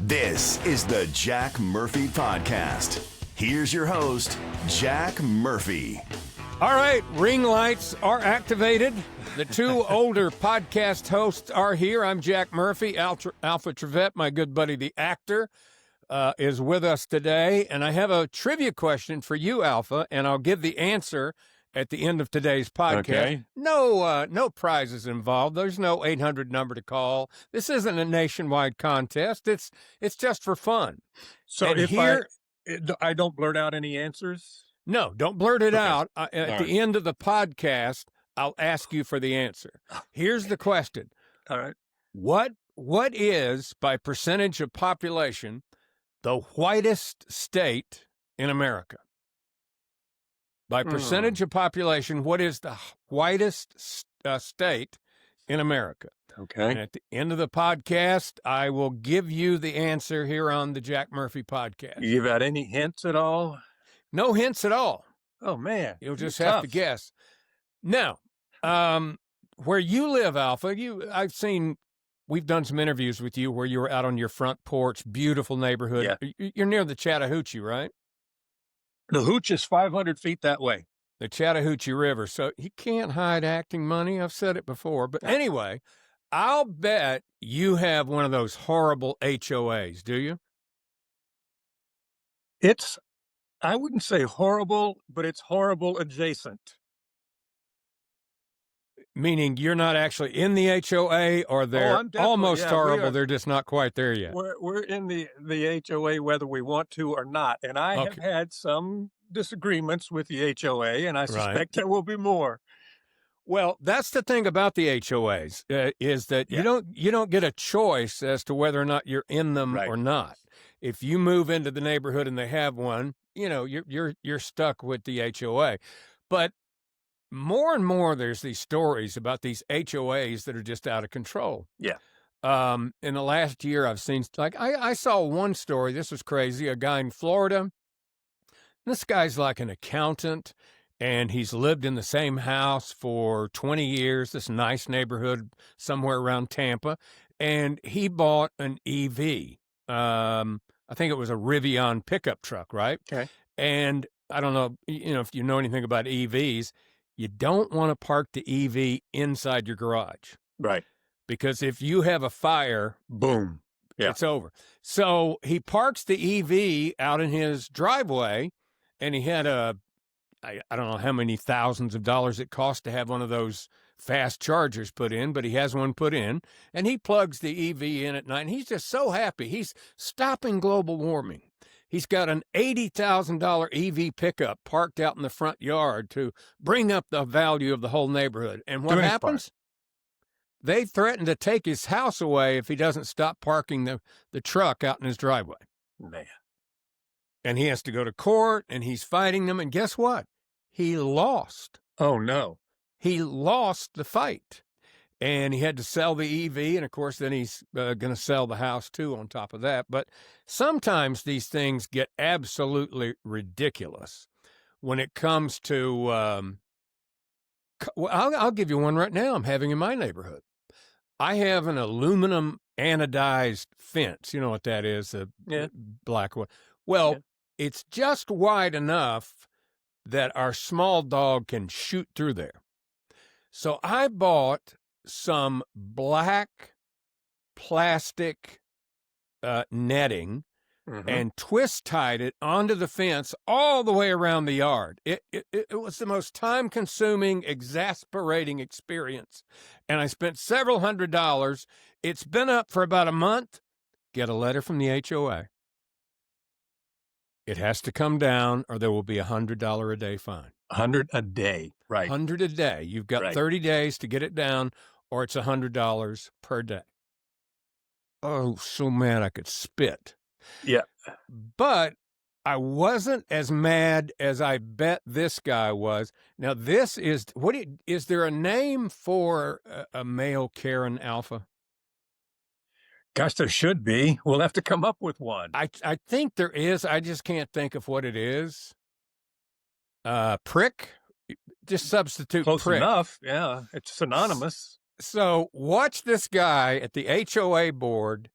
This is the Jack Murphy Podcast. Here's your host, Jack Murphy. All right, ring lights are activated. The two older podcast hosts are here. I'm Jack Murphy. Alpha Trevette, my good buddy, the actor, is with us today. And I have a trivia question for you, Alpha, and I'll give the answer at the end of today's podcast. Okay. No prizes involved. There's no 800 number to call. This isn't a nationwide contest. It's just for fun. So And if here- I don't blurt out any answers? No, don't blurt it Okay. out. At All the right. end of the podcast, I'll ask you for the answer. Here's the question. All right. What is, by percentage of population, the whitest state in America? By percentage of population, what is the whitest state in America? And Okay. at the end of the podcast, I will give you the answer here on the Jack Murphy podcast. You give out any hints at all? No hints at all. Oh, man. You'll just You're have to tough. guess. Now, where you live, Alpha, we've done some interviews with you where you were out on your front porch, beautiful neighborhood. You're near the Chattahoochee, right? The hooch is 500 feet that way. The Chattahoochee River. So you can't hide acting money. I've said it before. But anyway, I'll bet you have one of those horrible HOAs, do you? I wouldn't say horrible, but it's horrible adjacent. Meaning you're not actually in the HOA, or they're I'm definitely- almost yeah, we horrible. are. They're just not quite there yet. We're in the HOA whether we want to or not. And I have Okay. had some disagreements with the HOA, and I Right. suspect there will be more. Well, that's the thing about the HOAs is that Yeah. you don't get a choice as to whether or not you're in them Right. or not. If you move into the neighborhood and they have one, you're stuck with the HOA. But more and more, there's these stories about these HOAs that are just out of control. Yeah. In the last year, I've seen, like, I saw one story. This was crazy. A guy in Florida. This guy's like an accountant, and he's lived in the same house for 20 years, this nice neighborhood somewhere around Tampa, and he bought an EV. I think it was a Rivian pickup truck, right? Okay. And I don't know, if you know anything about EVs, you don't want to park the EV inside your garage, Right. because if you have a fire, Boom. Yeah. it's over. So he parks the EV out in his driveway, and he had I don't know how many thousands of dollars it costs to have one of those fast chargers put in, but he has one put in, and he plugs the EV in at night, and he's just so happy. He's stopping global warming. He's got an $80,000 EV pickup parked out in the front yard to bring up the value of the whole neighborhood. And what Doing his happens? They threaten to take his house away if he doesn't stop parking the truck out in his driveway. Man. And he has to go to court, and he's fighting them. And guess what? He lost. Oh, no. He lost the fight. And he had to sell the EV. And, of course, then he's going to sell the house, too, on top of that. But sometimes these things get absolutely ridiculous when it comes to well, I'll give you one right now I'm having in my neighborhood. I have an aluminum anodized fence. You know what that is? The Yeah. black one. Well, Yeah. it's just wide enough that our small dog can shoot through there. So I bought some black plastic netting Mhm. and twist tied it onto the fence all the way around the yard. It was the most time consuming, exasperating experience. And I spent several $100s. It's been up for about a month. Get a letter from the HOA. It has to come down, or there will be a $100 a day fine. 100 a day. Right. 100 a day. You've got Right. 30 days to get it down, or it's $100 per day. Oh, so mad I could spit. Yeah. But I wasn't as mad as I bet this guy was. Now, this is is there a name for a male Karen Alpha? Gosh, there should be. We'll have to come up with one. I think there is. I just can't think of what it is. Prick? Just substitute Close prick. enough. Yeah. It's synonymous. So watch this guy at the HOA board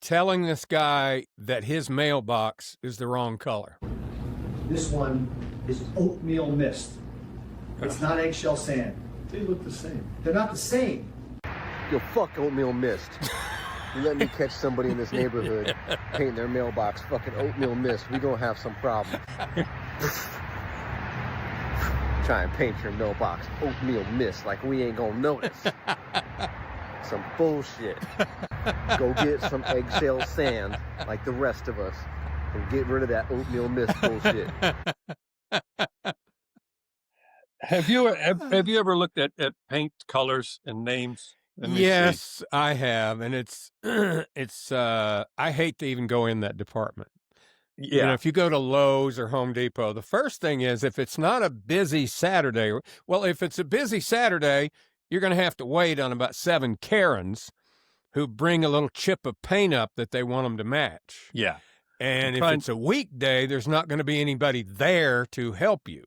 telling this guy that his mailbox is the wrong color. This one is oatmeal mist. It's not eggshell sand. They look the same. They're not the same. Yo, fuck oatmeal mist. You let me catch somebody in this neighborhood painting their mailbox fucking oatmeal mist, we gonna have some problem. Try and paint your mailbox oatmeal mist like we ain't gonna notice. Some bullshit. Go get some eggshell sand like the rest of us and get rid of that oatmeal mist bullshit. Have you ever looked at paint colors and names? Yes, I have, and it's I hate to even go in that department. Yeah. You know, if you go to Lowe's or Home Depot, the first thing is if it's not a busy Saturday, well, if it's a busy Saturday, you're going to have to wait on about 7 Karens who bring a little chip of paint up that they want them to match. Yeah. And if it's a weekday, there's not going to be anybody there to help you.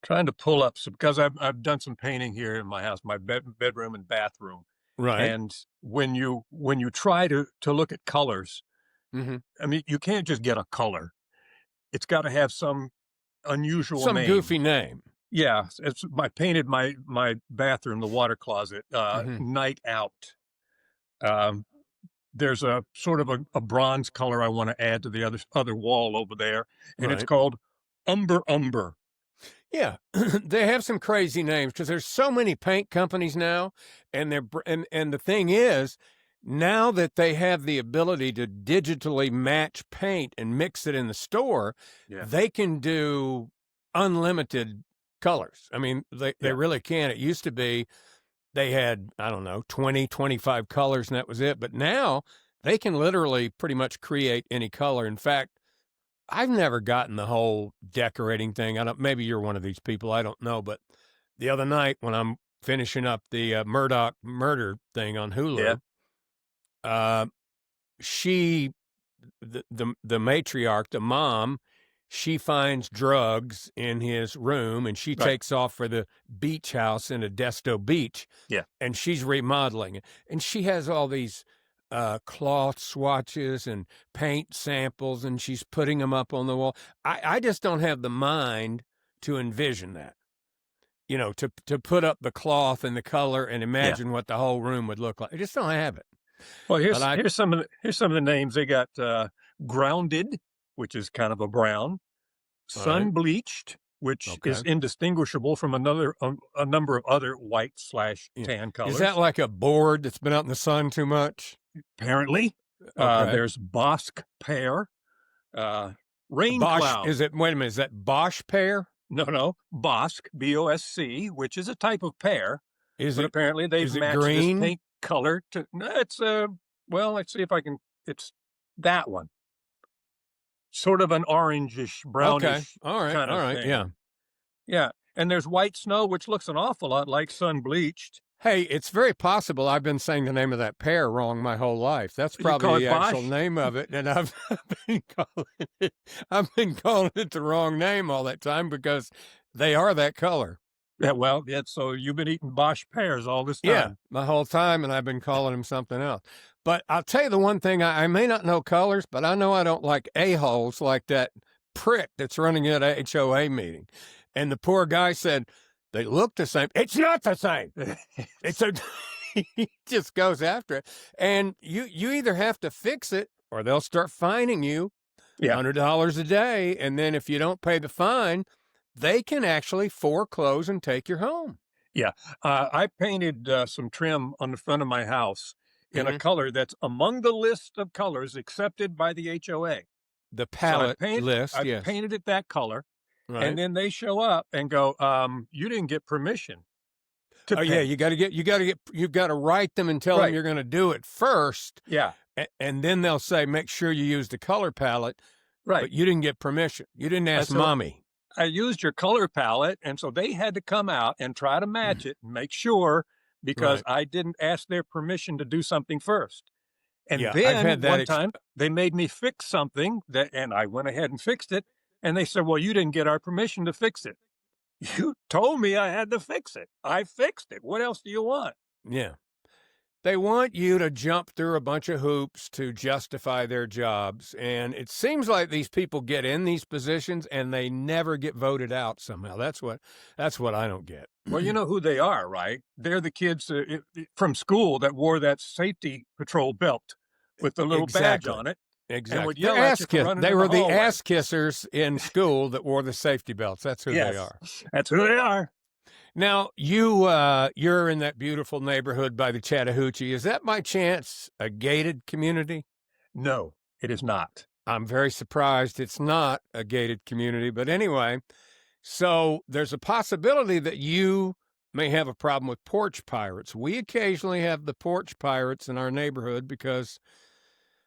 Trying to pull up some, because I've done some painting here in my house, my bedroom and bathroom. Right. And when you try to look at colors, Mm-hmm. I mean, you can't just get a color. It's got to have some unusual name. Goofy name. Yeah. I painted my bathroom, the water closet, night out. There's a sort of a bronze color I want to add to the other wall over there, and it's called umber. Yeah, they have some crazy names because there's so many paint companies now, and the thing is, now that they have the ability to digitally match paint and mix it in the store, they can do unlimited colors. I mean, they really can. It used to be they had, I don't know, 20, 25 colors, and that was it. But now they can literally pretty much create any color. In fact, I've never gotten the whole decorating thing. Maybe you're one of these people. I don't know. But the other night when I'm finishing up the Murdoch murder thing on Hulu, the matriarch, the mom, she finds drugs in his room, and she takes off for the beach house in Adesto Beach. Yeah. And she's remodeling it. And she has all these cloth swatches and paint samples, and she's putting them up on the wall. I just don't have the mind to envision that. You know, to put up the cloth and the color and imagine what the whole room would look like. I just don't have it. Well, here's some of the names. They got grounded, which is kind of a brown, sun bleached, which is indistinguishable from a number of other white/tan colors. Is that like a board that's been out in the sun too much? Apparently. There's Bosque pear, rain cloud. Wait a minute, is that Bosch pear? No, Bosque, B-O-S-C, which is a type of pear. Apparently they've matched green? this paint color to, it's, let's see if I can, it's that one. Sort of an orangish, brownish kind of thing. Yeah. And there's white snow, which looks an awful lot like sun bleached. Hey, it's very possible I've been saying the name of that pear wrong my whole life. That's probably the actual name of it, and I've been calling it the wrong name all that time because they are that color. Yeah, so you've been eating Bosch pears all this time. Yeah, my whole time, and I've been calling them something else. But I'll tell you the one thing, I may not know colors, but I know I don't like a-holes like that prick that's running at a H.O.A. meeting. And the poor guy said, they look the same. It's not the same. He just goes after it. And you either have to fix it or they'll start fining you $100 a day. And then if you don't pay the fine, they can actually foreclose and take your home. Yeah. I painted some trim on the front of my house in a color that's among the list of colors accepted by the H.O.A. The palette list, I painted it that color. Right. And then they show up and go, you didn't get permission to paint. Yeah, you've got to write them and tell them you're going to do it first. Yeah. And then they'll say, make sure you use the color palette. Right. But you didn't get permission. You didn't ask mommy. I used your color palette, and so they had to come out and try to match it and make sure, because I didn't ask their permission to do something first. And then one time they made me fix something and I went ahead and fixed it. And they said, well, you didn't get our permission to fix it. You told me I had to fix it. I fixed it. What else do you want? Yeah. They want you to jump through a bunch of hoops to justify their jobs. And it seems like these people get in these positions and they never get voted out somehow. That's what I don't get. Well, you know who they are, right? They're the kids from school that wore that safety patrol belt with the little badge on it. Exactly. And would yell at you for running they in were the hallway. ass kissers in school that wore the safety belts. That's who they are. That's who they are. Now, you're in that beautiful neighborhood by the Chattahoochee. Is that by chance a gated community? No, it is not. I'm very surprised it's not a gated community. But anyway, so there's a possibility that you may have a problem with porch pirates. We occasionally have the porch pirates in our neighborhood because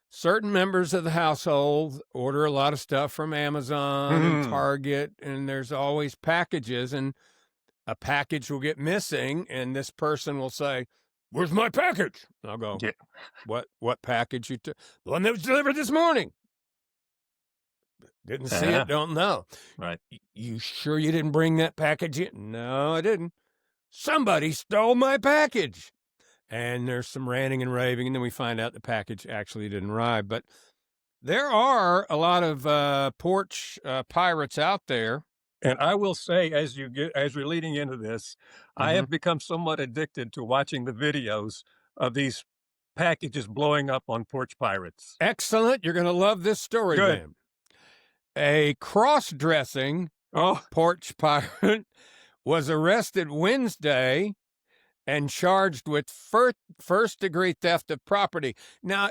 certain members of the household order a lot of stuff from Amazon and Target, and there's always packages, and a package will get missing, and this person will say, "Where's my package?" And I'll go, What package you took? The one that was delivered this morning. Didn't see it, don't know. Right. You sure you didn't bring that package in? No, I didn't. Somebody stole my package. And there's some ranting and raving, and then we find out the package actually didn't arrive. But there are a lot of porch pirates out there. And I will say, as we're leading into this, I have become somewhat addicted to watching the videos of these packages blowing up on porch pirates. Excellent. You're going to love this story, Good. then. A cross-dressing porch pirate was arrested Wednesday and charged with first-degree theft of property. Now,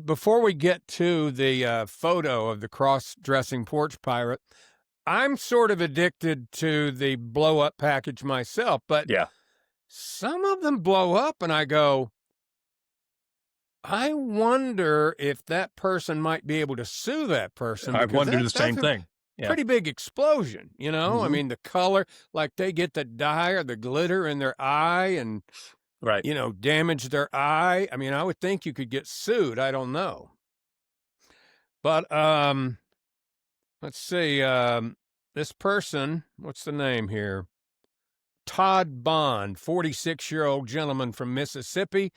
before we get to the photo of the cross-dressing porch pirate, I'm sort of addicted to the blow-up package myself, but some of them blow up, and I go, I wonder if that person might be able to sue that person. I wonder the same thing. Pretty big explosion, you know? I mean, the color, like they get the dye or the glitter in their eye and, you know, damage their eye. I mean, I would think you could get sued. I don't know. But let's see. This person, what's the name here? Todd Bond, 46-year-old gentleman from Mississippi.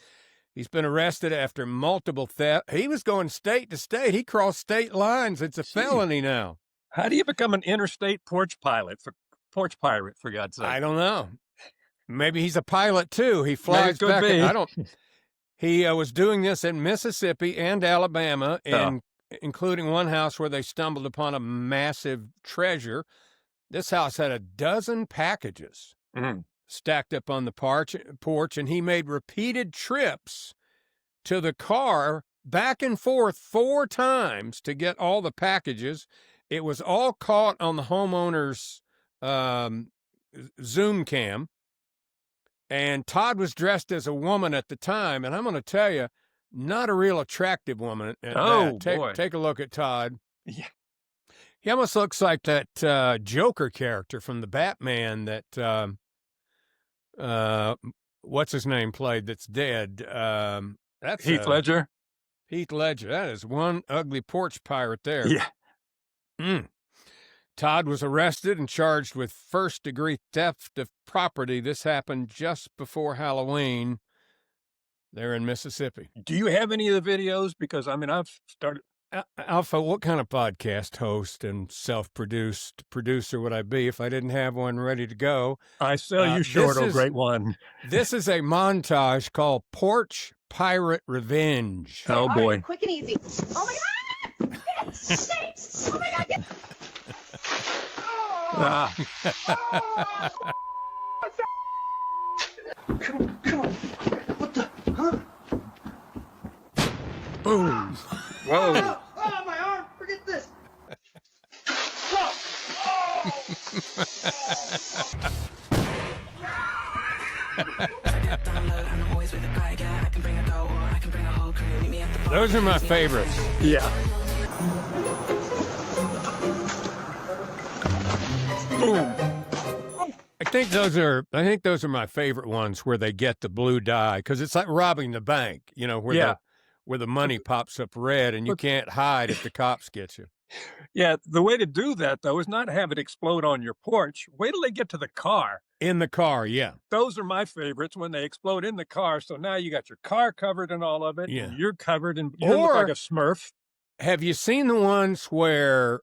He's been arrested after multiple thefts. He was going state to state. He crossed state lines. It's a felony now. How do you become an interstate porch pirate, for God's sake? I don't know. Maybe he's a pilot too. He flies back. He was doing this in Mississippi and Alabama, including one house where they stumbled upon a massive treasure. This house had a dozen packages stacked up on the porch, and he made repeated trips to the car back and forth 4 times to get all the packages. It was all caught on the homeowner's Zoom cam. And Todd was dressed as a woman at the time, and I'm going to tell you, not a real attractive woman. Boy. Take a look at Todd. Yeah. He almost looks like that Joker character from the Batman that, what's his name played that's dead. That's Heath Ledger. Heath Ledger. That is one ugly porch pirate there. Yeah. Todd was arrested and charged with first-degree theft of property. This happened just before Halloween there in Mississippi. Do you have any of the videos? Because, I mean, I've started... Alpha, what kind of podcast host and self-produced producer would I be if I didn't have one ready to go? I sell you short, great one. This is a montage called Porch Pirate Revenge. Oh, boy. Right, quick and easy. Oh, my God! Oh, my God! Get... Come on. What the? Huh? Boom. Whoa. Oh, my arm. Forget this. Those are my favorites. Yeah. Boom. I think those are my favorite ones where they get the blue dye, because it's like robbing the bank, you know, where the money pops up red and you can't hide if the cops get you. Yeah, the way to do that, though, is not have it explode on your porch. Wait till they get to the car. In the car, yeah. Those are my favorites when they explode in the car. So now you got your car covered in all of it, Yeah. and you're covered, and you look like a Smurf. Have you seen the ones where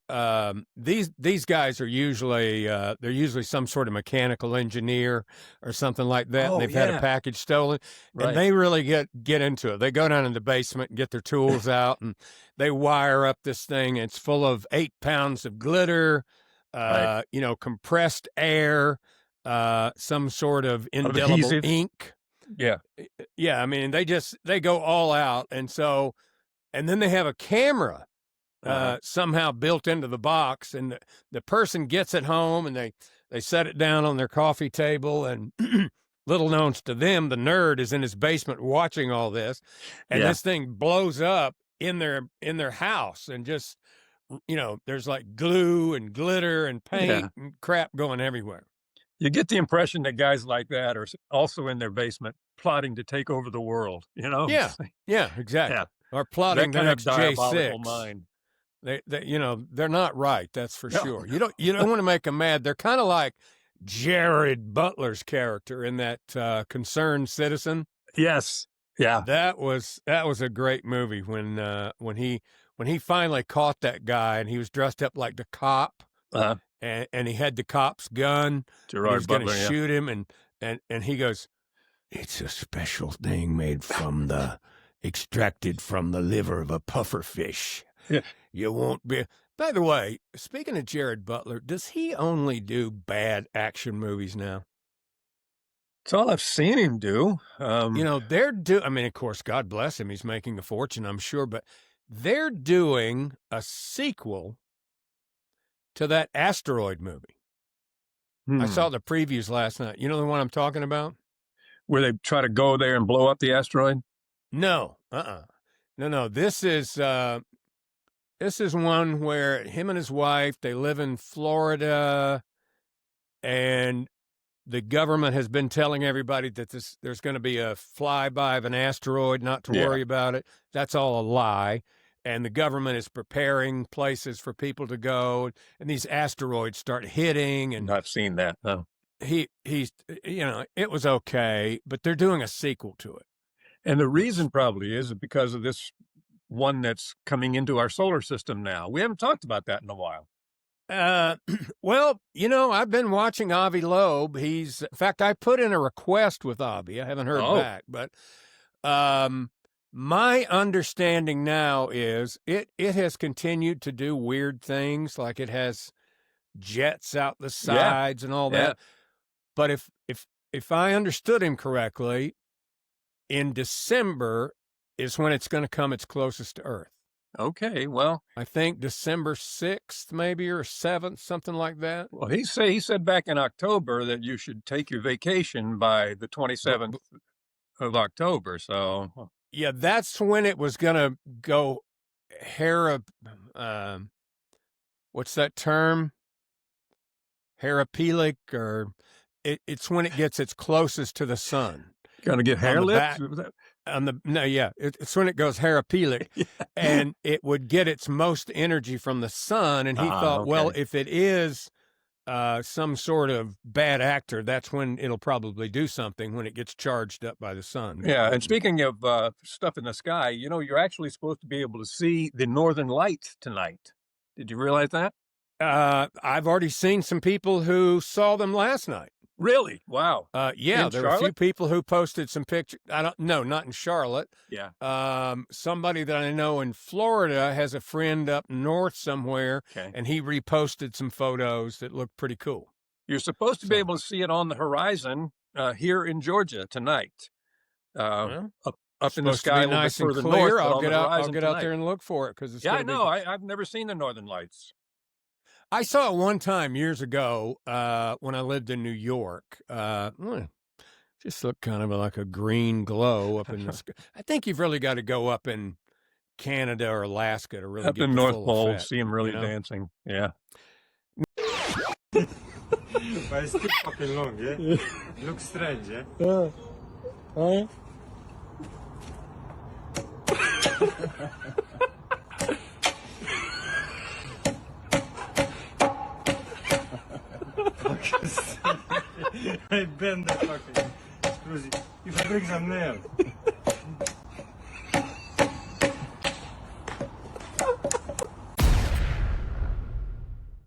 these guys are usually they're usually some sort of mechanical engineer or something like that, and they've had a package stolen, and they really get into it. They go down in the basement and get their tools out, and they wire up this thing. It's full of 8 pounds of glitter, compressed air, some sort of indelible ink. Yeah. Yeah, I mean, they go all out, and then they have a camera somehow built into the box, and the person gets it home, and they set it down on their coffee table, and little known to them, the nerd is in his basement watching all this, and this thing blows up in their house, and just, there's like glue and glitter and paint and crap going everywhere. You get the impression that guys like that are also in their basement plotting to take over the world, Yeah, exactly. Yeah. Or plotting the next J6. Mind. They're not right. That's for sure. You don't want to make them mad. They're kind of like Jared Butler's character in that Concerned Citizen. Yes. Yeah. That was a great movie when he finally caught that guy, and he was dressed up like the cop, and he had the cop's gun. Gerard he was going to Butler, shoot him, and he goes, "It's a special thing made from extracted from the liver of a puffer fish. Yeah. You won't be." By the way, speaking of Jared Butler, does he only do bad action movies now? It's all I've seen him do. I mean, of course, God bless him. He's making a fortune, I'm sure, but they're doing a sequel to that asteroid movie. I saw the previews last night. You know the one I'm talking about? Where they try to go there and blow up the asteroid? No, no. This is one where him and his wife, they live in Florida, and the government has been telling everybody that there's going to be a flyby of an asteroid, not to worry about it. That's all a lie. And the government is preparing places for people to go, and these asteroids start hitting. And I've seen that. No. He's it was okay, but they're doing a sequel to it. And the reason probably is because of this one that's coming into our solar system now. We haven't talked about that in a while. Well, I've been watching Avi Loeb. In fact, I put in a request with Avi. I haven't heard back, but my understanding now is it has continued to do weird things, like it has jets out the sides and all that. But if I understood him correctly, in December is when it's going to come its closest to Earth. Okay, well, I think December 6th, maybe, or 7th, something like that. Well, he said back in October that you should take your vacation by the 27th of October. So yeah, that's when it was going to go what's that term? Herapelic, or it's when it gets its closest to the sun. Going to get hair lips? It's when it goes herapelic, and it would get its most energy from the sun. And he thought, well, if it is some sort of bad actor, that's when it'll probably do something, when it gets charged up by the sun. Yeah, and speaking of stuff in the sky, you're actually supposed to be able to see the northern lights tonight. Did you realize that? I've already seen some people who saw them last night. Really? Wow. Yeah, there were a few people who posted some pictures. Not in Charlotte. Yeah. Somebody that I know in Florida has a friend up north somewhere, and he reposted some photos that look pretty cool. You're supposed to be able to see it on the horizon here in Georgia tonight. Up in the sky, a little bit further north. I'll get out there and look for it, because it's. Yeah, I know. I've never seen the northern lights. I saw it one time years ago when I lived in New York. Just looked kind of like a green glow up in the sky. I think you've really got to go up in Canada or Alaska to really up get in the North full Pole, effect, see them really dancing. Yeah. But it's still fucking long, yeah? Looks strange, yeah? I bend the fucking screws. You break some nail.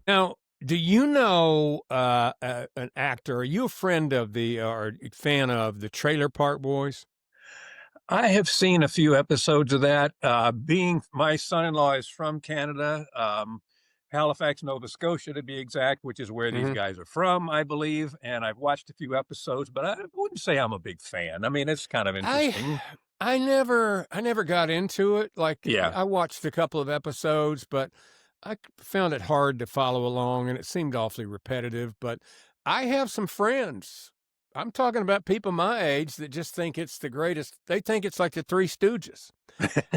Now, do you know an actor? Are you a friend of or fan of the Trailer Park Boys? I have seen a few episodes of that. Being my son-in-law is from Canada, Halifax, Nova Scotia, to be exact, which is where these guys are from, I believe. And I've watched a few episodes, but I wouldn't say I'm a big fan. I mean, it's kind of interesting. I never got into it. Like, yeah, I watched a couple of episodes, but I found it hard to follow along, and it seemed awfully repetitive. But I have some friends. I'm talking about people my age that just think it's the greatest. They think it's like the Three Stooges.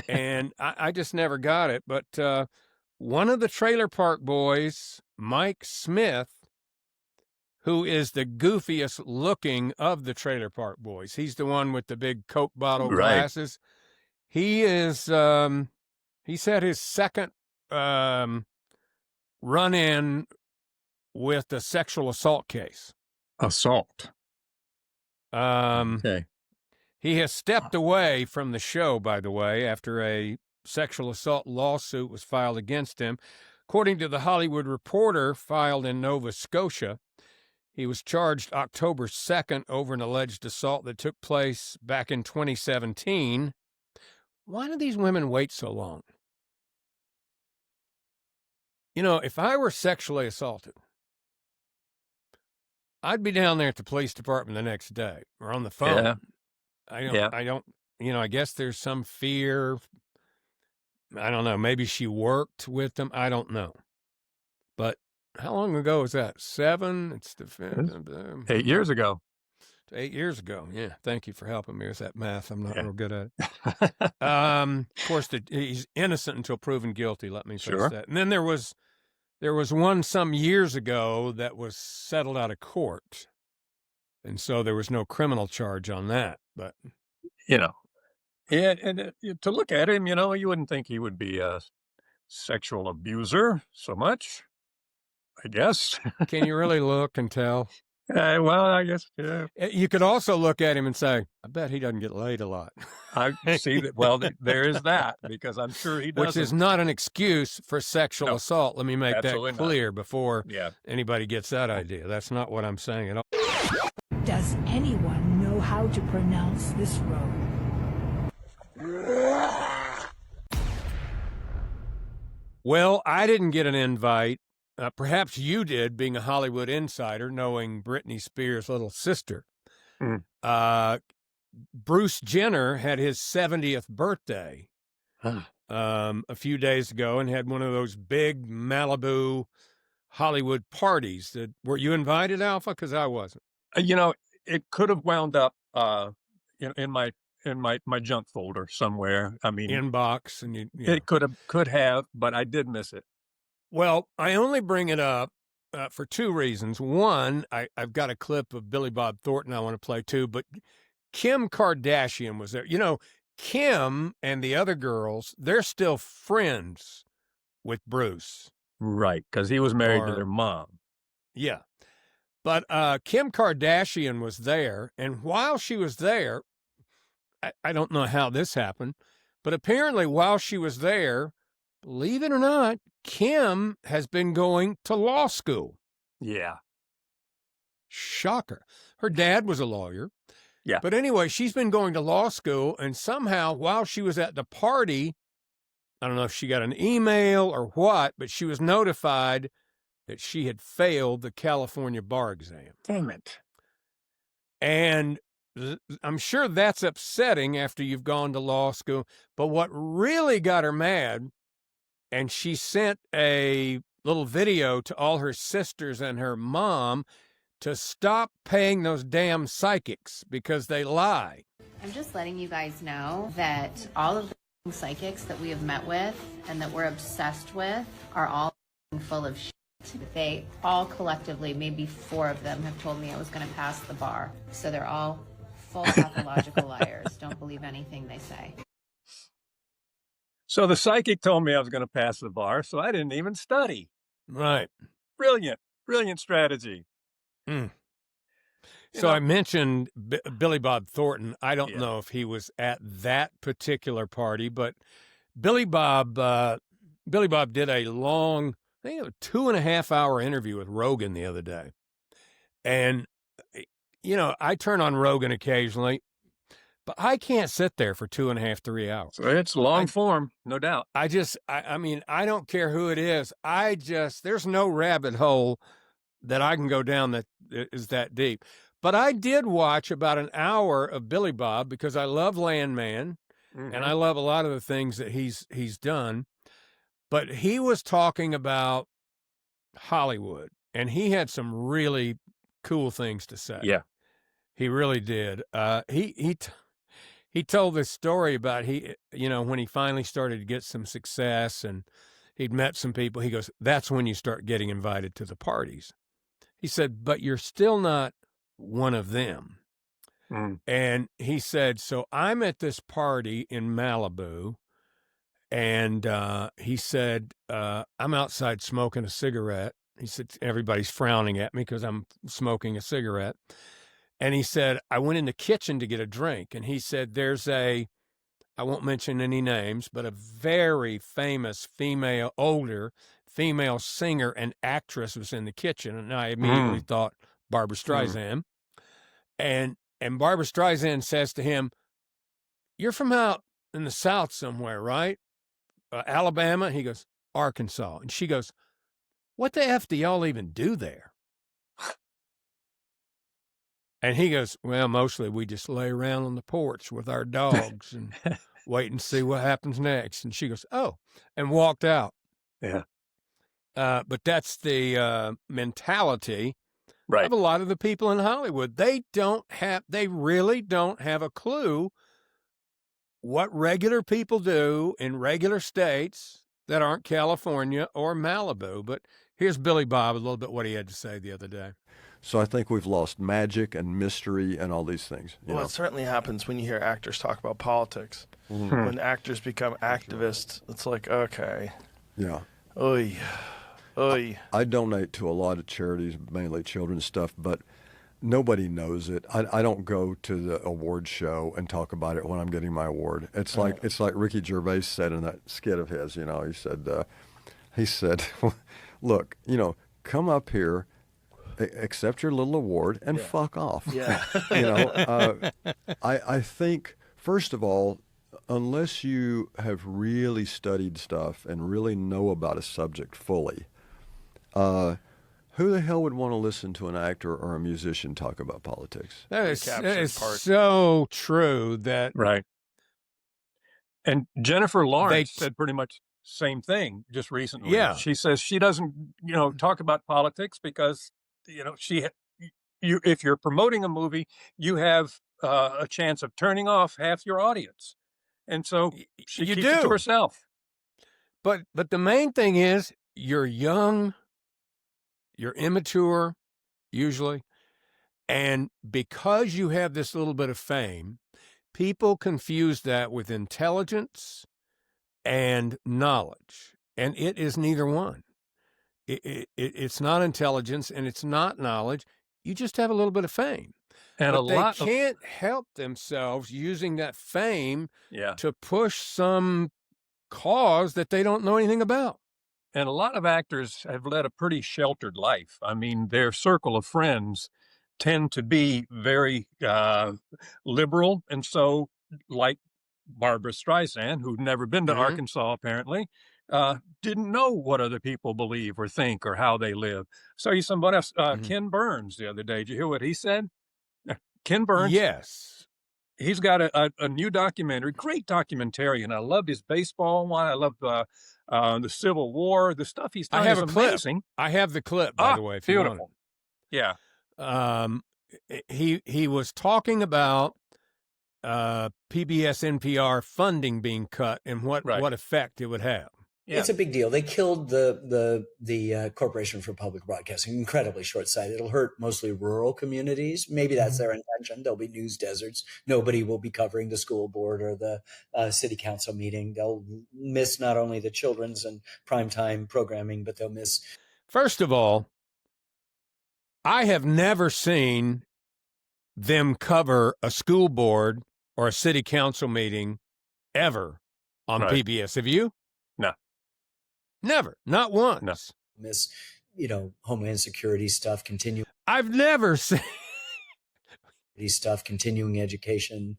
And I just never got it. But one of the Trailer Park Boys, Mike Smith, who is the goofiest looking of the Trailer Park Boys. He's the one with the big Coke bottle glasses. He is, he's had his second run-in with a sexual assault case. Assault. Okay. He has stepped away from the show, by the way, after a sexual assault lawsuit was filed against him. According to the Hollywood Reporter, filed in Nova Scotia, he was charged October 2nd over an alleged assault that took place back in 2017. Why do these women wait so long? You know, if I were sexually assaulted, I'd be down there at the police department the next day or on the phone. Yeah. I don't, I guess there's some fear. I don't know. Maybe she worked with them. I don't know. But how long ago was that? 7? It's the 8 years ago. 8 years ago. Yeah. Thank you for helping me with that math. I'm not real good at it. Of course, he's innocent until proven guilty. Let me face that. And then there was one some years ago that was settled out of court. And so there was no criminal charge on that. But, and to look at him, you wouldn't think he would be a sexual abuser so much, I guess. Can you really look and tell? Well, I guess, yeah. You could also look at him and say, I bet he doesn't get laid a lot. I see that. Well, there is that, because I'm sure he doesn't. Which is not an excuse for sexual assault. Let me make that clear before anybody gets that idea. That's not what I'm saying at all. Does anyone know how to pronounce this road? Well, I didn't get an invite. Perhaps you did, being a Hollywood insider, knowing Britney Spears' little sister. Bruce Jenner had his 70th birthday a few days ago and had one of those big Malibu Hollywood parties. Were you invited, Alpha? Because I wasn't. It could have wound up in my junk folder somewhere. I mean, inbox, and it could have, but I did miss it. Well, I only bring it up for two reasons. One, I've got a clip of Billy Bob Thornton I want to play too, but Kim Kardashian was there. Kim and the other girls, they're still friends with Bruce. Right, because he was married to their mom. Yeah. But Kim Kardashian was there, and while she was there, I don't know how this happened, but apparently while she was there, believe it or not, Kim has been going to law school. Yeah. Shocker. Her dad was a lawyer. Yeah. But anyway, she's been going to law school, and somehow while she was at the party, I don't know if she got an email or what, but she was notified that she had failed the California bar exam. Damn it. And I'm sure that's upsetting after you've gone to law school. But what really got her mad, and she sent a little video to all her sisters and her mom to stop paying those damn psychics because they lie. I'm just letting you guys know that all of the psychics that we have met with and that we're obsessed with are all full of shit. They all collectively, maybe 4 of them, have told me I was going to pass the bar. So they're all full pathological liars. Don't believe anything they say. So the psychic told me I was going to pass the bar, so I didn't even study. Right. Brilliant. Brilliant strategy. So I mentioned Billy Bob Thornton. I don't know if he was at that particular party, but Billy Bob did a long, I think, a 2.5-hour interview with Rogan the other day. And, I turn on Rogan occasionally, but I can't sit there for 2.5, 3 hours. So it's long form, no doubt. I mean, I don't care who it is. There's no rabbit hole that I can go down that is that deep. But I did watch about an hour of Billy Bob because I love Landman, and I love a lot of the things that he's done. But he was talking about Hollywood, and he had some really cool things to say. Yeah, he really did. He told this story about when he finally started to get some success and he'd met some people. He goes, "That's when you start getting invited to the parties." He said, "But you're still not one of them." And he said, "So I'm at this party in Malibu, and he said, I'm outside smoking a cigarette." He said, "Everybody's frowning at me because I'm smoking a cigarette." And he said, "I went in the kitchen to get a drink." And he said, I won't mention any names, but a very famous older female singer and actress was in the kitchen. And I immediately thought Barbra Streisand. And Barbra Streisand says to him, "You're from out in the South somewhere, right? Alabama?" He goes, "Arkansas." And she goes, "What the F do y'all even do there?" And he goes, "Well, mostly we just lay around on the porch with our dogs and wait and see what happens next." And she goes, "Oh," and walked out. Yeah. But that's the mentality of a lot of the people in Hollywood. They really don't have a clue what regular people do in regular states that aren't California or Malibu. But here's Billy Bob, a little bit what he had to say the other day. So I think we've lost magic and mystery and all these things. Well, it certainly happens when you hear actors talk about politics. When actors become activists, it's like, okay. Yeah. Oy. I donate to a lot of charities, mainly children's stuff, but nobody knows it. I don't go to the award show and talk about it when I'm getting my award. It's like Ricky Gervais said in that skit of his. He said, "Look, come up here, accept your little award, and fuck off." Yeah. I think, first of all, unless you have really studied stuff and really know about a subject fully, who the hell would want to listen to an actor or a musician talk about politics? That is so true. Right. And Jennifer Lawrence said pretty much same thing just recently. Yeah. She says she doesn't, talk about politics because, if you're promoting a movie, you have a chance of turning off half your audience. And so she keeps it to herself. But the main thing is you're young, you're immature, usually, and because you have this little bit of fame, people confuse that with intelligence and knowledge, and it is neither one. It's not intelligence and it's not knowledge. You just have a little bit of fame. And they can't help themselves using that fame to push some cause that they don't know anything about. And a lot of actors have led a pretty sheltered life. I mean, their circle of friends tend to be very liberal. And so, like Barbra Streisand, who'd never been to Arkansas, apparently, didn't know what other people believe or think or how they live. So he's somebody else. Ken Burns the other day. Did you hear what he said? Ken Burns. Yes. He's got a new documentary, great documentarian. I loved his baseball one. I love the Civil War. The stuff he's done is amazing. I have the clip, by the way, if beautiful. You want it. Yeah. He was talking about PBS NPR funding being cut and what effect it would have. Yeah. It's a big deal. They killed the Corporation for Public Broadcasting. Incredibly short-sighted. It'll hurt mostly rural communities. Maybe that's their intention. There'll be news deserts. Nobody will be covering the school board or the city council meeting. They'll miss not only the children's and primetime programming, but they'll miss. First of all, I have never seen them cover a school board or a city council meeting ever on PBS. Have you? No. Never. Not once. No. Miss, Homeland Security stuff, I've never seen stuff, continuing education,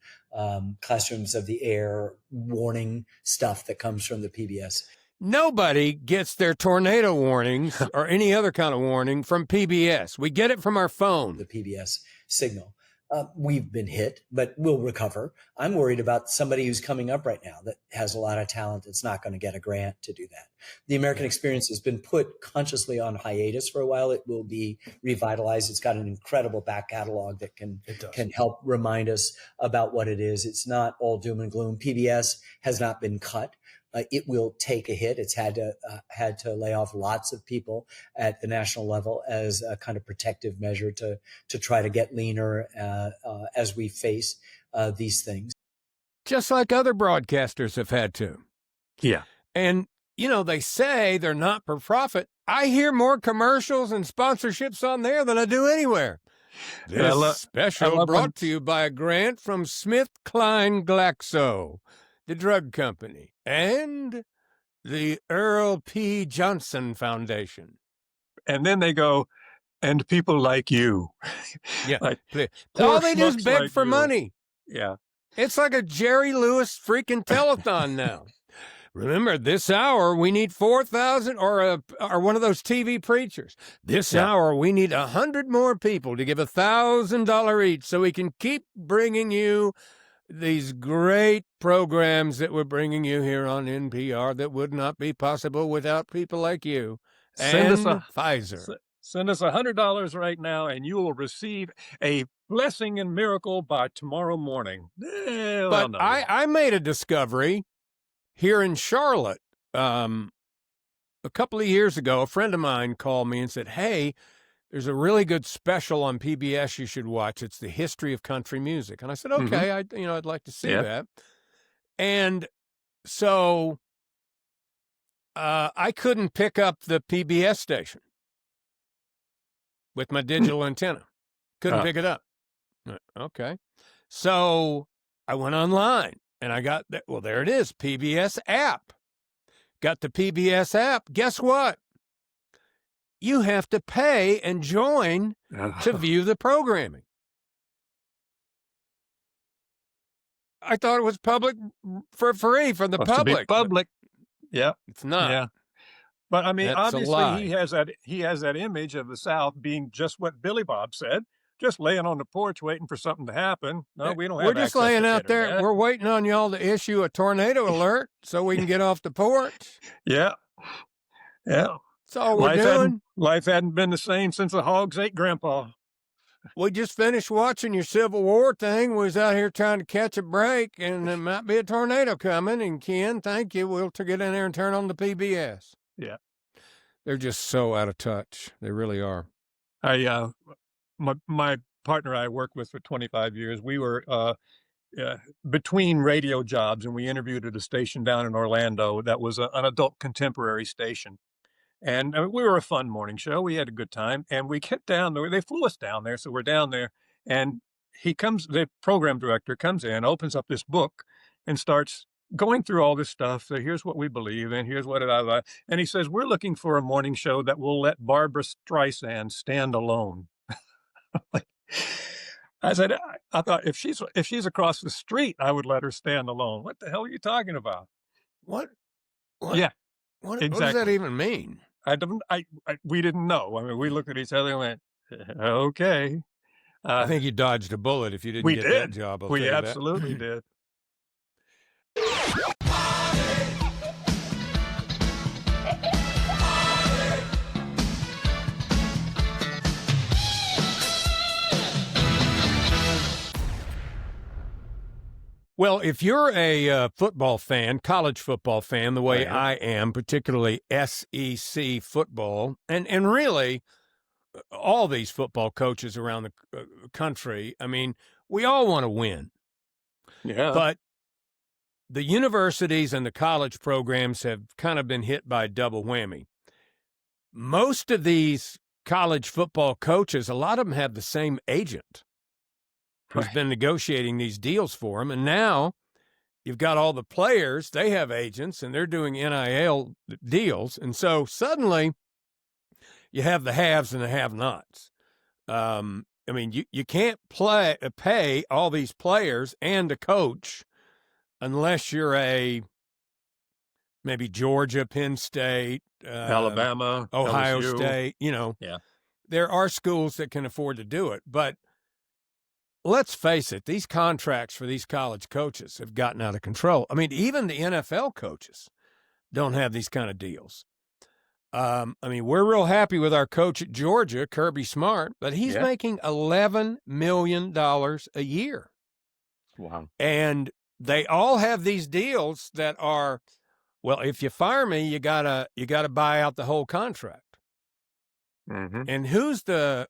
classrooms of the air, warning stuff that comes from the PBS. Nobody gets their tornado warnings or any other kind of warning from PBS. We get it from our phone. The PBS signal. We've been hit, but we'll recover. I'm worried about somebody who's coming up right now that has a lot of talent that's not going to get a grant to do that. The American experience has been put consciously on hiatus for a while. It will be revitalized. It's got an incredible back catalog that can help remind us about what it is. It's not all doom and gloom. PBS has not been cut. It will take a hit. It's had to lay off lots of people at the national level as a kind of protective measure to try to get leaner as we face these things. Just like other broadcasters have had to. Yeah. And, they say they're not for profit. I hear more commercials and sponsorships on there than I do anywhere. This special brought to you by a grant from SmithKline Glaxo, the drug company, and the Earl P. Johnson Foundation. And then they go, and people like you. Yeah. Like, all they do is beg like for you. money. Yeah. It's like a Jerry Lewis freaking telethon now. Remember, this hour we need 4,000, or one of those TV preachers. This hour we need 100 more people to give $1,000 each so we can keep bringing you these great programs that we're bringing you here on NPR that would not be possible without people like you and Pfizer. Send us $100 right now, and you will receive a blessing and miracle by tomorrow morning. But I made a discovery here in Charlotte a couple of years ago. A friend of mine called me and said, hey, there's a really good special on PBS you should watch. It's the history of country music. And I said, okay, I'd like to see that. And so I couldn't pick up the PBS station with my digital antenna. Couldn't pick it up. Okay. So I went online and I got that. Well, there it is. PBS app. Got the PBS app. Guess what? You have to pay and join to view the programming. I thought it was public for free for the public. Public. Yeah. It's not. Yeah. But I mean, That's obviously he has that image of the South being just what Billy Bob said, just laying on the porch waiting for something to happen. No, we don't have We're just laying out there. Internet. We're waiting on y'all to issue a tornado alert so we can get off the porch. Yeah. Yeah. That's all we're doing. Life hadn't been the same since the hogs ate Grandpa. We just finished watching your Civil War thing. We was out here trying to catch a break, and there might be a tornado coming. And Ken, thank you. We'll get in there and turn on the PBS. Yeah. They're just so out of touch. They really are. My partner I worked with for 25 years, we were between radio jobs, and we interviewed at a station down in Orlando that was an adult contemporary station. And we were a fun morning show. We had a good time, and we get down there. They flew us down there, so we're down there. And the program director comes in, opens up this book, and starts going through all this stuff. So here's what we believe, and here's what and he says, we're looking for a morning show that will let Barbara Streisand stand alone. I said, I thought if she's across the street, I would let her stand alone. What the hell are you talking about? What? Yeah. What exactly. does that even mean? We didn't know. I mean, we looked at each other and went, okay. I think you dodged a bullet if you didn't get that job. We absolutely did. Well, if you're a football fan, college football fan, the way I am, particularly SEC football, and really all these football coaches around the country, I mean, we all want to win. Yeah. But the universities and the college programs have kind of been hit by a double whammy. Most of these college football coaches, a lot of them have the same agent. who's been negotiating these deals for him. And now you've got all the players. They have agents, and they're doing NIL deals. And so suddenly you have the haves and the have-nots. I mean, you can't pay all these players and a coach unless you're maybe Georgia, Penn State, Alabama, Ohio LSU. State. There are schools that can afford to do it. But let's face it, these contracts for these college coaches have gotten out of control. I mean, even the NFL coaches don't have these kind of deals. I mean, we're real happy with our coach at Georgia, Kirby Smart, but he's making $11 million a year. Wow. And they all have these deals that are, well, if you fire me, you gotta buy out the whole contract. Mm-hmm. And who's the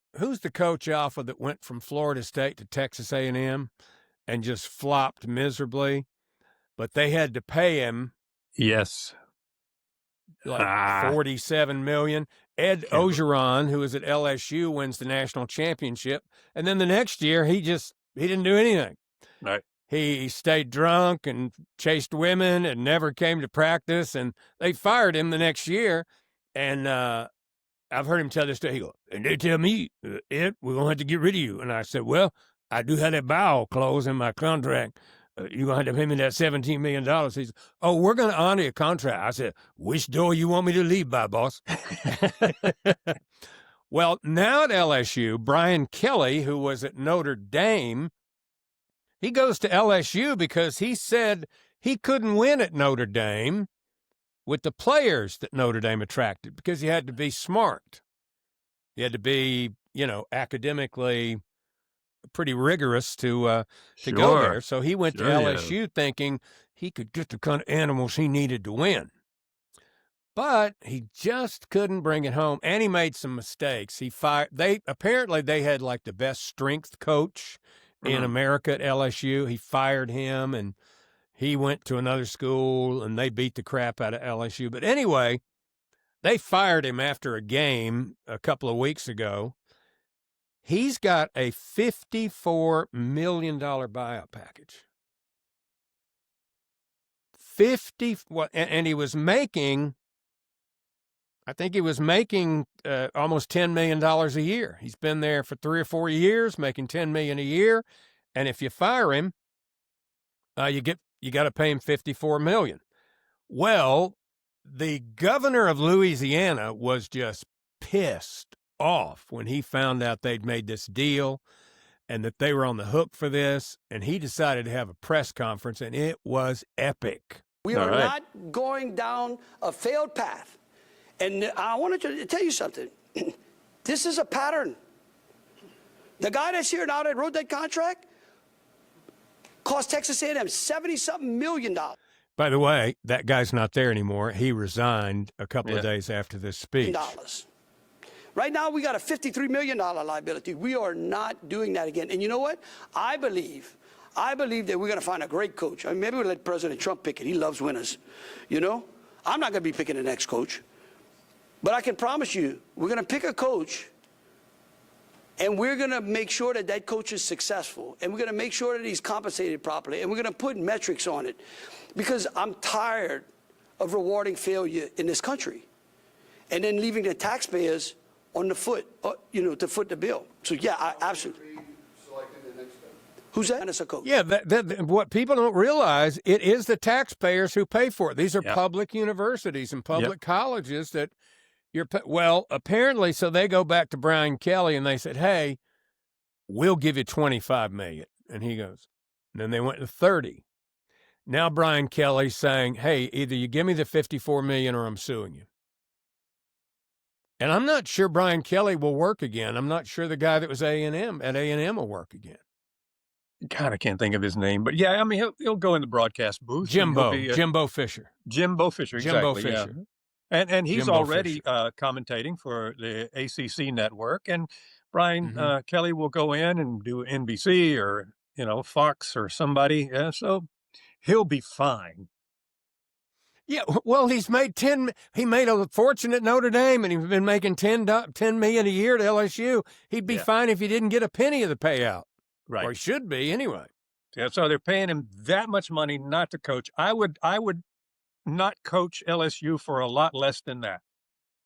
coach, Alpha, that went from Florida State to Texas A&M and just flopped miserably, but they had to pay him Yes. like $47 million. Ed Ogeron, who was at LSU, wins the national championship, and then the next year he didn't do anything. Right. He stayed drunk and chased women and never came to practice, and they fired him the next year. And I've heard him tell this story. He goes, and they tell me, Ed, we're going to have to get rid of you. And I said, well, I do have that buyout clause in my contract. You're going to have to pay me that $17 million. He said, oh, we're going to honor your contract. I said, which door you want me to leave by, boss? Well, now at LSU, Brian Kelly, who was at Notre Dame, he goes to LSU because he said he couldn't win at Notre Dame with the players that Notre Dame attracted because you had to be smart. You had to be, academically pretty rigorous to go there. So he went to LSU thinking he could get the kind of animals he needed to win. But he just couldn't bring it home, and he made some mistakes. They had like the best strength coach in America at LSU. He fired him, and he went to another school, and they beat the crap out of LSU. But anyway, they fired him after a game a couple of weeks ago. He's got a $54 million buyout package. And he was making, I think he was making almost $10 million a year. He's been there for 3 or 4 years, making $10 million a year. And if you fire him, you got to pay him $54 million. Well, the governor of Louisiana was just pissed off when he found out they'd made this deal and that they were on the hook for this, and he decided to have a press conference, and it was epic. We are not going down a failed path. And I wanted to tell you something. This is a pattern. The guy that's here now that wrote that contract cost Texas A&M $70-something million. By the way, that guy's not there anymore. He resigned a couple of days after this speech. Right now, we got a $53 million liability. We are not doing that again. And you know what? I believe that we're going to find a great coach. I mean, maybe we'll let President Trump pick it. He loves winners. I'm not going to be picking the next coach. But I can promise you, we're going to pick a coach, and we're going to make sure that that coach is successful. And we're going to make sure that he's compensated properly. And we're going to put metrics on it. Because I'm tired of rewarding failure in this country and then leaving the taxpayers on the foot, to foot the bill. So, yeah, I absolutely. Who's that? That's a coach. Yeah, what people don't realize, it is the taxpayers who pay for it. These are public universities and public colleges that well, apparently, so they go back to Brian Kelly and they said, hey, we'll give you $25 million. And he goes, and then they went to 30. Now Brian Kelly's saying, hey, either you give me the $54 million or I'm suing you. And I'm not sure Brian Kelly will work again. I'm not sure the guy that was at A&M will work again. God, I can't think of his name. But, yeah, I mean, he'll go in the broadcast booth. Jimbo Fisher. Jimbo Fisher, exactly. Jimbo Fisher. Yeah. And he's already commentating for the ACC network. And Brian Kelly will go in and do NBC or, Fox or somebody. Yeah, so he'll be fine. Yeah, well, he made a fortune at Notre Dame, and he's been making $10 million a year at LSU. He'd be fine if he didn't get a penny of the payout. Right. Or he should be anyway. Yeah, so they're paying him that much money not to coach. I would not coach LSU for a lot less than that.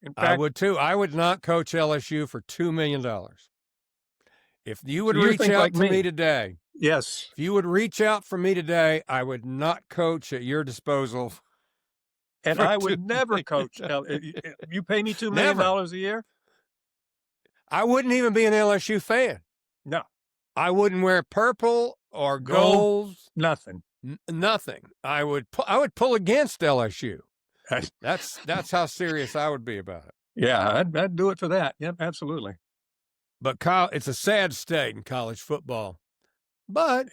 In fact, I would too. I would not coach LSU for $2 million. If you would So you reach think out like to me today, yes, if you would reach out for me today, I would not coach at your disposal. and I would never coach. You pay me $2 million a year? I wouldn't even be an LSU fan. No. I wouldn't wear purple or gold. Nothing. Nothing. I would pull against LSU. That's how serious I would be about it. Yeah, I'd do it for that. Yep, absolutely. But it's a sad state in college football. But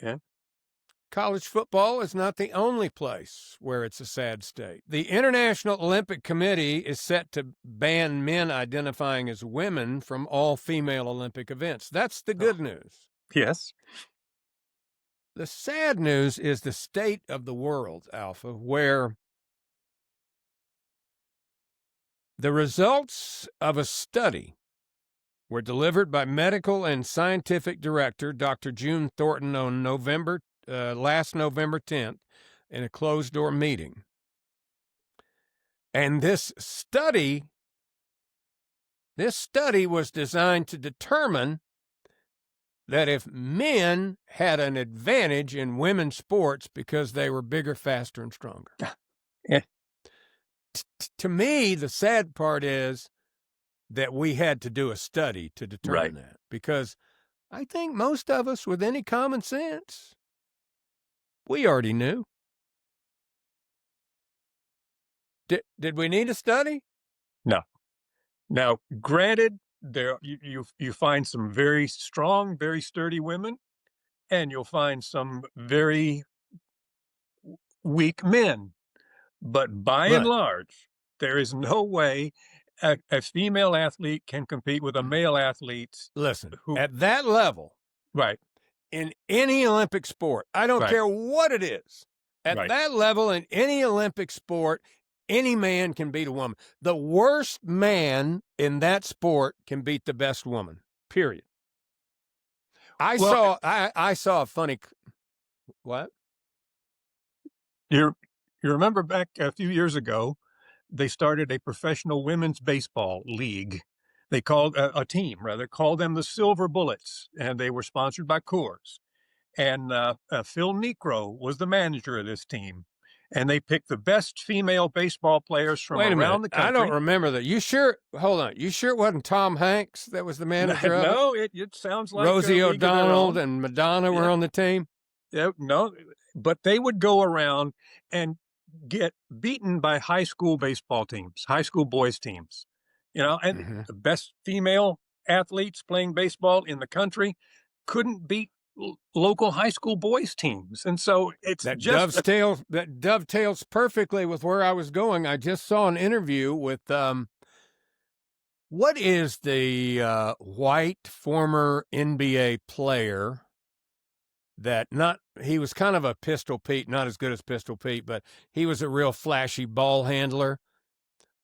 college football is not the only place where it's a sad state. The International Olympic Committee is set to ban men identifying as women from all female Olympic events. That's the good news. Yes. The sad news is the state of the world, Alpha, where the results of a study were delivered by medical and scientific director Dr. June Thornton on last November 10th in a closed-door meeting. And this study was designed to determine that if men had an advantage in women's sports because they were bigger, faster, and stronger. Yeah. To me, the sad part is that we had to do a study to determine that, because I think most of us with any common sense, we already knew. Did we need a study? No. Now, granted, there you find some very strong, very sturdy women, and you'll find some very weak men. But by and large, there is no way a female athlete can compete with a male athlete. Listen, at that level, right, in any Olympic sport, I don't care what it is, at that level in any Olympic sport, any man can beat a woman. The worst man in that sport can beat the best woman, period. I saw a funny, what? You remember back a few years ago, they started a professional women's baseball league. They called a team, rather, called them the Silver Bullets, and they were sponsored by Coors. And Phil Necro was the manager of this team. And they picked the best female baseball players from around the country. I don't remember that. You sure? Hold on. You sure it wasn't Tom Hanks that was the manager of it? No, it sounds like Rosie O'Donnell and Madonna were on the team? Yeah, no, but they would go around and get beaten by high school baseball teams, high school boys teams, and the best female athletes playing baseball in the country couldn't beat local high school boys teams. And so that dovetails perfectly with where I was going. I just saw an interview with what is the white former NBA player he was kind of a Pistol Pete, not as good as Pistol Pete, but he was a real flashy ball handler.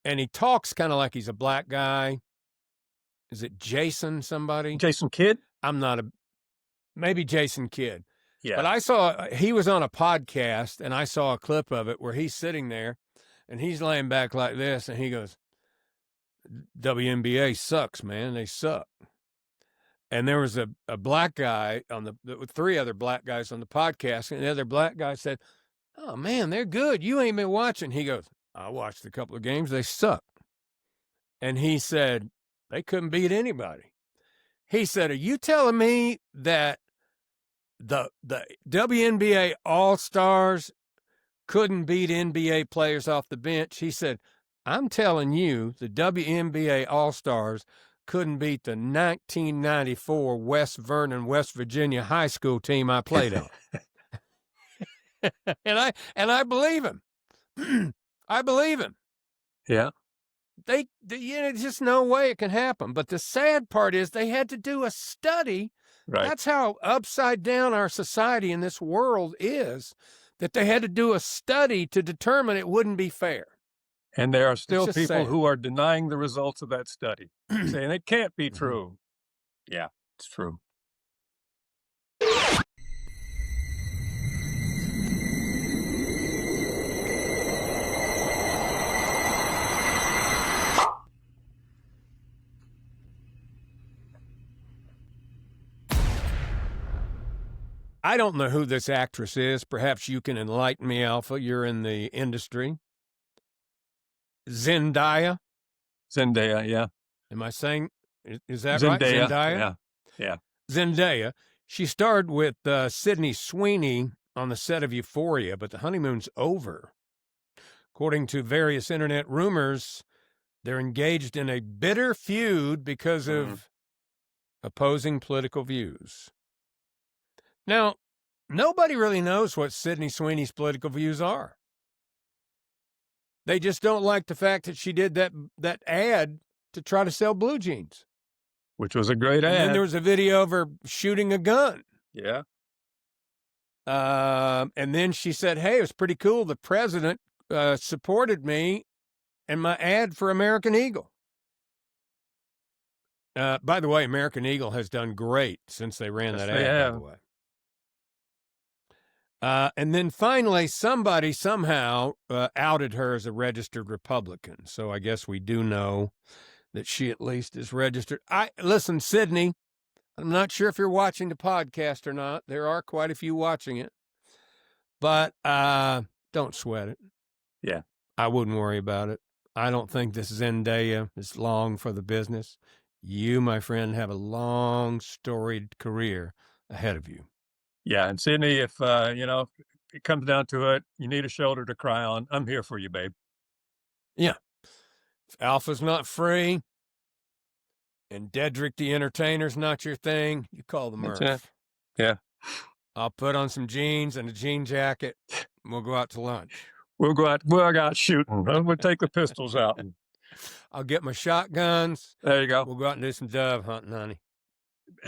And he talks kind of like he's a black guy. Is it Jason somebody? Jason Kidd? Maybe Jason Kidd. Yeah. But he was on a podcast, and I saw a clip of it where he's sitting there, and he's laying back like this, and he goes, WNBA sucks, man. They suck. And there was a black guy with three other black guys on the podcast, and the other black guy said, oh, man, they're good. You ain't been watching. He goes, I watched a couple of games. They suck. And he said, they couldn't beat anybody. He said, are you telling me that the WNBA All-Stars couldn't beat NBA players off the bench? He said, I'm telling you the WNBA All-Stars couldn't beat the 1994 West Vernon, West Virginia high school team I played on. and I believe him. I believe him. Yeah. There's just no way it can happen. But the sad part is they had to do a study. Right. That's how upside down our society in this world is, that they had to do a study to determine it wouldn't be fair. And there are still people sad. who are denying the results of that study, saying it can't be true. Yeah, it's true. I don't know who this actress is. Perhaps you can enlighten me, Alpha. You're in the industry. Zendaya? Zendaya, yeah. Am I saying, is that Zendaya, right? Zendaya? Yeah, yeah. Zendaya. She starred with Sydney Sweeney on the set of Euphoria, but the honeymoon's over. According to various internet rumors, they're engaged in a bitter feud because of opposing political views. Now, nobody really knows what Sydney Sweeney's political views are. They just don't like the fact that she did that ad to try to sell blue jeans. Which was a great ad. And then there was a video of her shooting a gun. Yeah. And then she said, hey, it was pretty cool. The president supported me and my ad for American Eagle. By the way, American Eagle has done great since they ran that ad, by the way. And then finally, somebody somehow outed her as a registered Republican. So I guess we do know that she at least is registered. Listen, Sydney, I'm not sure if you're watching the podcast or not. There are quite a few watching it. But don't sweat it. Yeah. I wouldn't worry about it. I don't think this Zendaya is long for the business. You, my friend, have a long, storied career ahead of you. Yeah, and Sydney, if if it comes down to it, you need a shoulder to cry on, I'm here for you, babe. Yeah. If Alpha's not free and Dedrick the Entertainer's not your thing, you call the Murph. Yeah. I'll put on some jeans and a jean jacket, and we'll go out to lunch. We'll go out shooting. We'll take the pistols out. I'll get my shotguns. There you go. We'll go out and do some dove hunting, honey.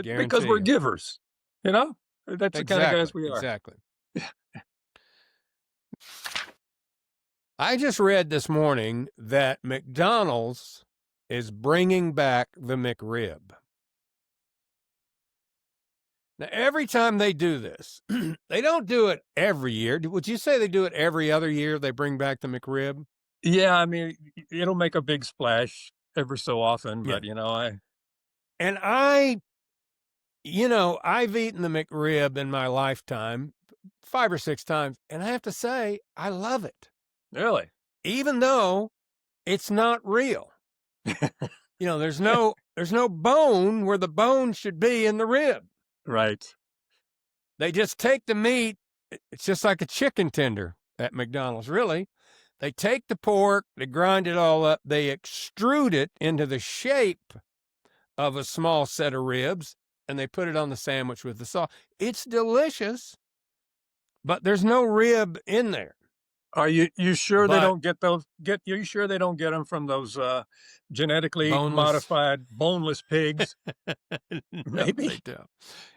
Because we're givers, That's the kind of guys we are. Exactly. I just read this morning that McDonald's is bringing back the McRib. Now, every time they do this, they don't do it every year. Would you say they do it every other year, they bring back the McRib? Yeah, I mean, it'll make a big splash every so often, but, I've eaten the McRib in my lifetime 5 or 6 times, and I have to say, I love it. Really? Even though it's not real. There's no bone where the bone should be in the rib. Right. They just take the meat. It's just like a chicken tender at McDonald's, really. They take the pork, they grind it all up, they extrude it into the shape of a small set of ribs, and they put it on the sandwich with the sauce. It's delicious, but there's no rib in there. Are you sure they don't get those? You sure they don't get them from those genetically modified boneless pigs? Maybe they don't.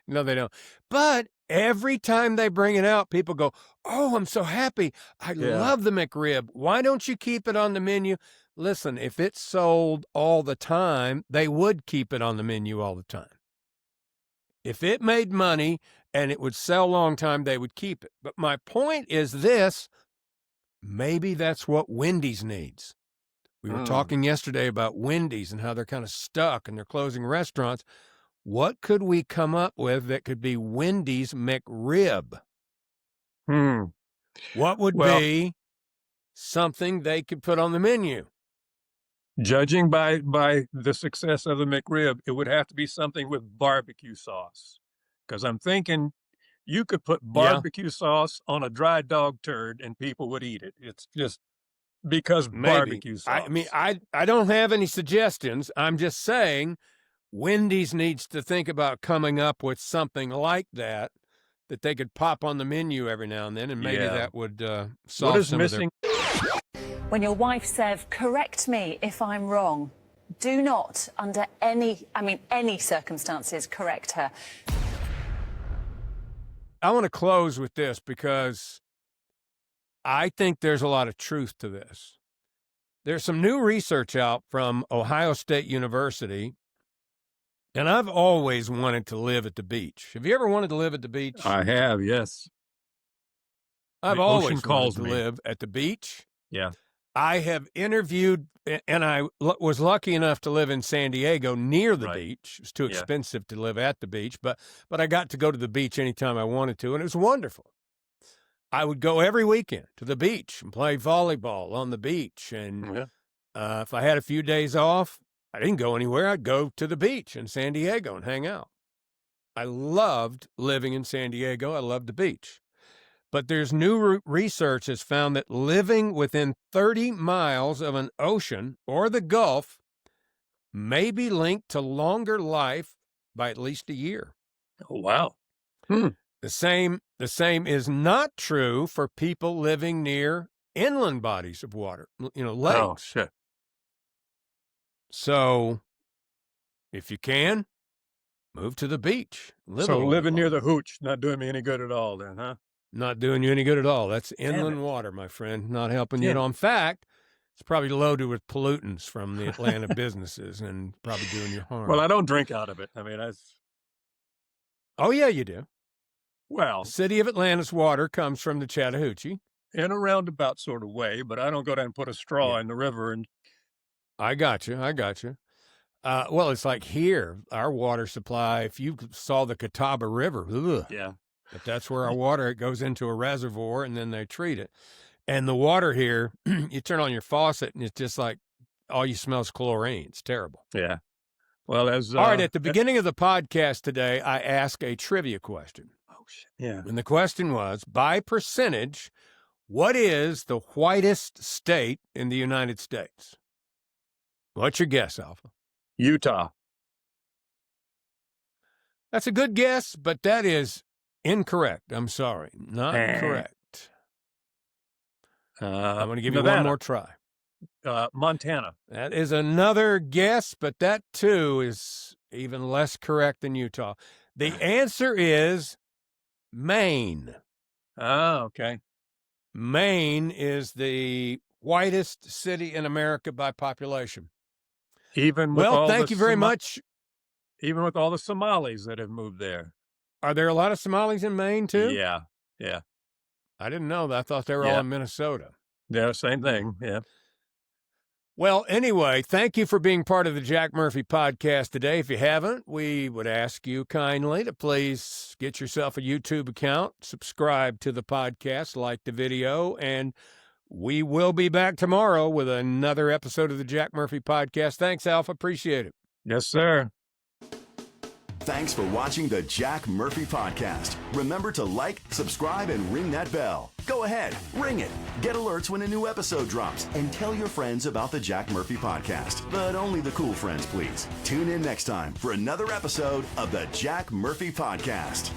No, they don't. But every time they bring it out, people go, "Oh, I'm so happy! I love the McRib. Why don't you keep it on the menu?" Listen, if it's sold all the time, they would keep it on the menu all the time. If it made money and it would sell a long time, they would keep it. But my point is this. Maybe that's what Wendy's needs. We were talking yesterday about Wendy's and how they're kind of stuck and they're closing restaurants. What could we come up with that could be Wendy's McRib? What would be something they could put on the menu? Judging by the success of the McRib, it would have to be something with barbecue sauce. Because I'm thinking you could put barbecue sauce on a dry dog turd and people would eat it. It's just because barbecue sauce. I mean, I don't have any suggestions. I'm just saying Wendy's needs to think about coming up with something like that they could pop on the menu every now and then, and maybe that would solve some of their... When your wife says, correct me if I'm wrong, do not, under any circumstances, correct her. I want to close with this because I think there's a lot of truth to this. There's some new research out from Ohio State University, and I've always wanted to live at the beach. Have you ever wanted to live at the beach? I have, yes. I've always wanted to live at the beach. Yeah. I have interviewed, and I was lucky enough to live in San Diego near the beach. It was too expensive to live at the beach, but I got to go to the beach anytime I wanted to, and it was wonderful. I would go every weekend to the beach and play volleyball on the beach. And if I had a few days off, I didn't go anywhere. I'd go to the beach in San Diego and hang out. I loved living in San Diego. I loved the beach. But there's new research has found that living within 30 miles of an ocean or the Gulf may be linked to longer life by at least a year. Oh, wow. The same is not true for people living near inland bodies of water, lakes. Oh, shit. So if you can, move to the beach. Living near the hooch, not doing me any good at all then, huh? Not doing you any good at all. That's inland water, my friend, not helping you at all. In fact, it's probably loaded with pollutants from the Atlanta businesses and probably doing you harm. Well, I don't drink out of it. I mean, Oh, yeah, you do. Well, the city of Atlanta's water comes from the Chattahoochee. In a roundabout sort of way, but I don't go down and put a straw in the river. And I got you. Well, it's like here, our water supply, if you saw the Catawba River, but that's where our water, it goes into a reservoir and then they treat it. And the water here, you turn on your faucet and it's just like all you smell is chlorine. It's terrible. Yeah. Well, all right, at the beginning of the podcast today, I asked a trivia question. Oh, shit. Yeah. And the question was, by percentage, what is the whitest state in the United States? What's your guess, Alpha? Utah. That's a good guess, but that is incorrect. I'm sorry. Not correct. I'm going to give you one more try. Montana. That is another guess, but that too is even less correct than Utah. The answer is Maine. Oh, okay. Maine is the whitest city in America by population. Even with all thank you very much. Even with all the Somalis that have moved there. Are there a lot of Somalis in Maine too? Yeah, yeah. I didn't know that. I thought they were all in Minnesota. Yeah, same thing, yeah. Well, anyway, thank you for being part of the Jack Murphy podcast today. If you haven't, we would ask you kindly to please get yourself a YouTube account, subscribe to the podcast, like the video, and we will be back tomorrow with another episode of the Jack Murphy podcast. Thanks, Alpha. Appreciate it. Yes, sir. Thanks for watching the Jack Murphy Podcast. Remember to like, subscribe, and ring that bell. Go ahead, ring it. Get alerts when a new episode drops, and tell your friends about the Jack Murphy Podcast. But only the cool friends, please. Tune in next time for another episode of the Jack Murphy Podcast.